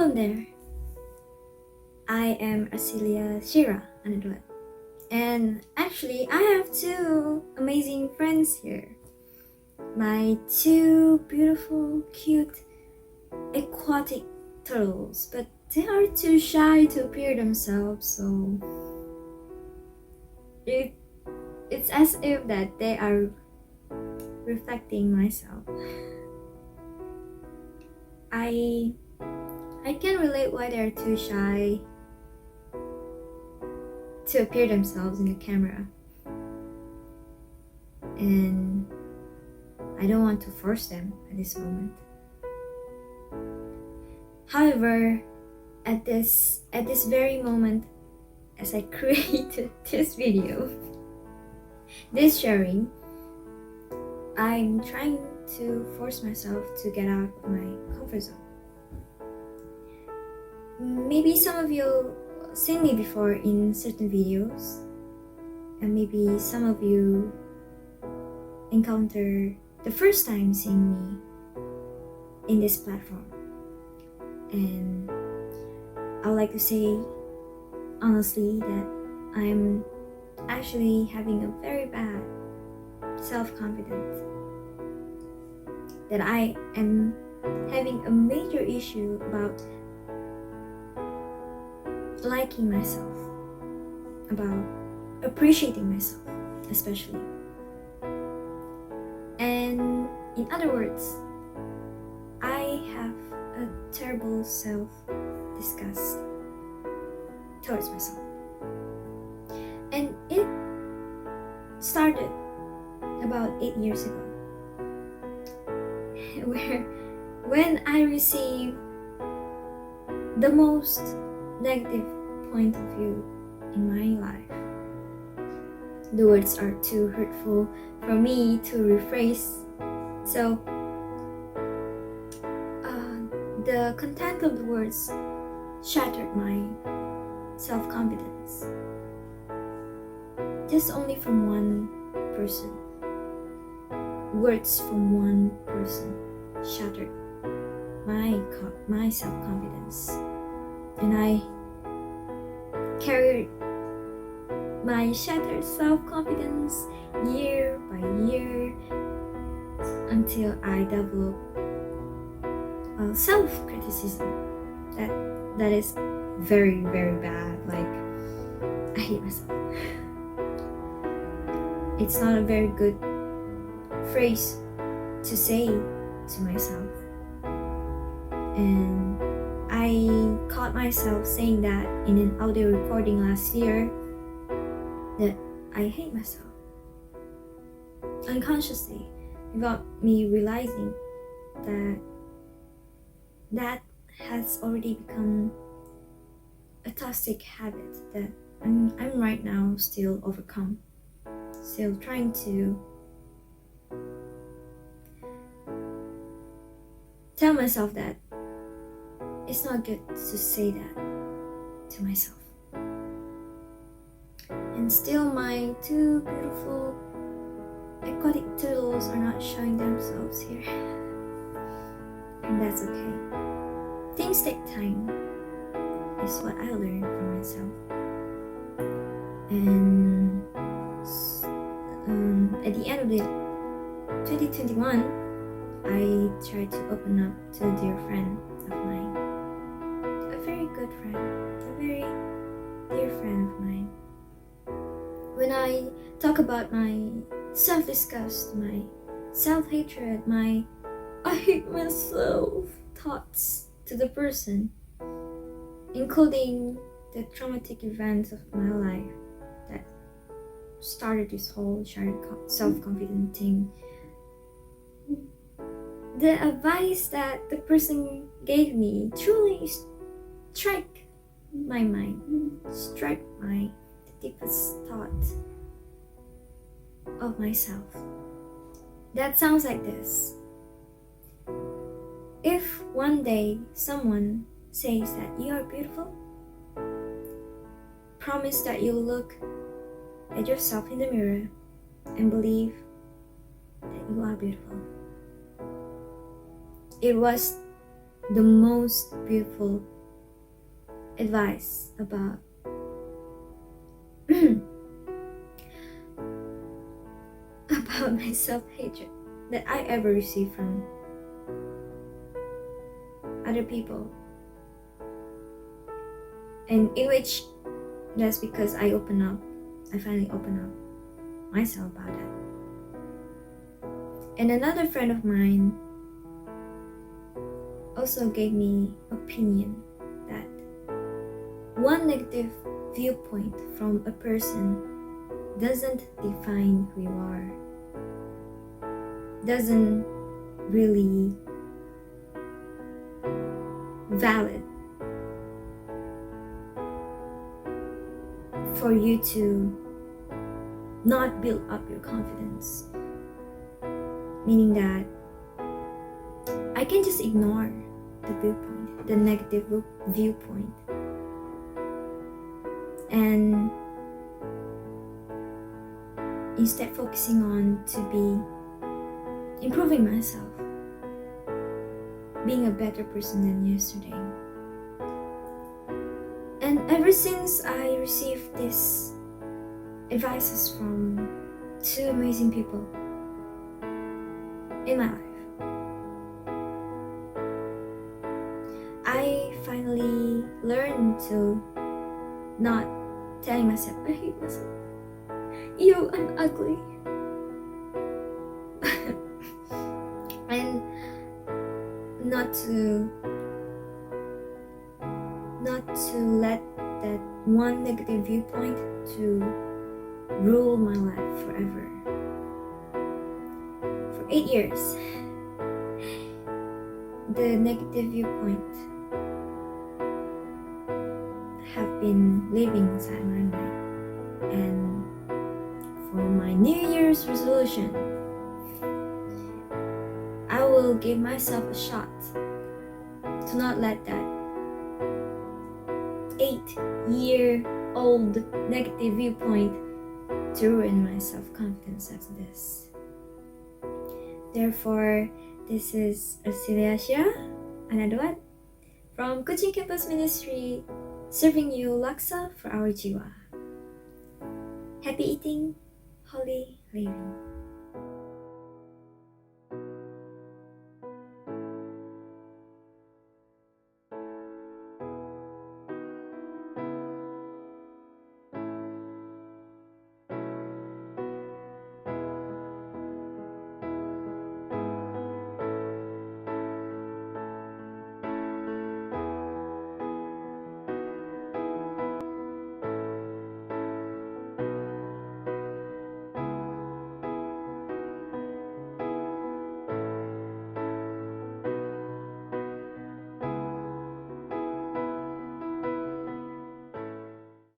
Welcome there. I am Arcelia Sheira, and actually I have two amazing friends here. My two beautiful, cute, aquatic turtles, but they are too shy to appear themselves, so it's as if that they are reflecting myself. I can relate why they're too shy to appear themselves in the camera, and I don't want to force them at this moment. However, at this very moment, as I created this video, this sharing, I'm trying to force myself to get out of my comfort zone. Maybe some of you seen me before in certain videos, and maybe some of you encounter the first time seeing me in this platform. And I would like to say honestly that I'm actually having a very bad self-confidence, that I am having a major issue about liking myself, about appreciating myself especially. And in other words, I have a terrible self-disgust towards myself. And it started about 8 years ago, when I received the most negative point of view in my life. The words are too hurtful for me to rephrase, so the content of the words shattered my self-confidence. Just only from one person. Words from one person shattered my self-confidence, and I carried my shattered self-confidence year by year until I developed self-criticism that is very, very bad. Like, I hate myself. It's not a very good phrase to say to myself, and I caught myself saying that in an audio recording last year, that I hate myself unconsciously, without me realizing that has already become a toxic habit that I'm right now still trying to tell myself that it's not good to say that to myself. And still my two beautiful aquatic turtles are not showing themselves here. And that's okay. Things take time, is what I learned from myself. And at the end of the 2021, I tried to open up to a dear friend of mine. A very good friend, a very dear friend of mine. When I talk about my self-disgust, my self-hatred, my I hate myself thoughts to the person, including the traumatic events of my life that started this whole shattered self-confident thing, the advice that the person gave me truly struck my mind, struck my deepest thought of myself. That sounds like this: if one day someone says that you are beautiful, promise that you'll look at yourself in the mirror and believe that you are beautiful. It was the most beautiful advice about about my self-hatred that I ever received from other people, and in which that's because I finally open up myself about it. And another friend of mine also gave me opinion that one negative viewpoint from a person doesn't define who you are, doesn't really valid for you to not build up your confidence. Meaning that I can just ignore the viewpoint, the negative viewpoint, and instead focusing on to be improving myself, being a better person than yesterday. And ever since I received these advices from two amazing people in my life, I finally learned to not telling myself, I hate myself, ew, I'm ugly. And not to let that one negative viewpoint to rule my life forever. For 8 years, the negative viewpoint have been living inside my mind. And for my New Year's resolution, I will give myself a shot to not let that 8-year-old negative viewpoint to ruin my self-confidence after this. Therefore, this is Arcelia Sheira, Anaduat, from Kuching Campus Ministry, serving you Laksa for our Jiwa. Happy eating, holy living.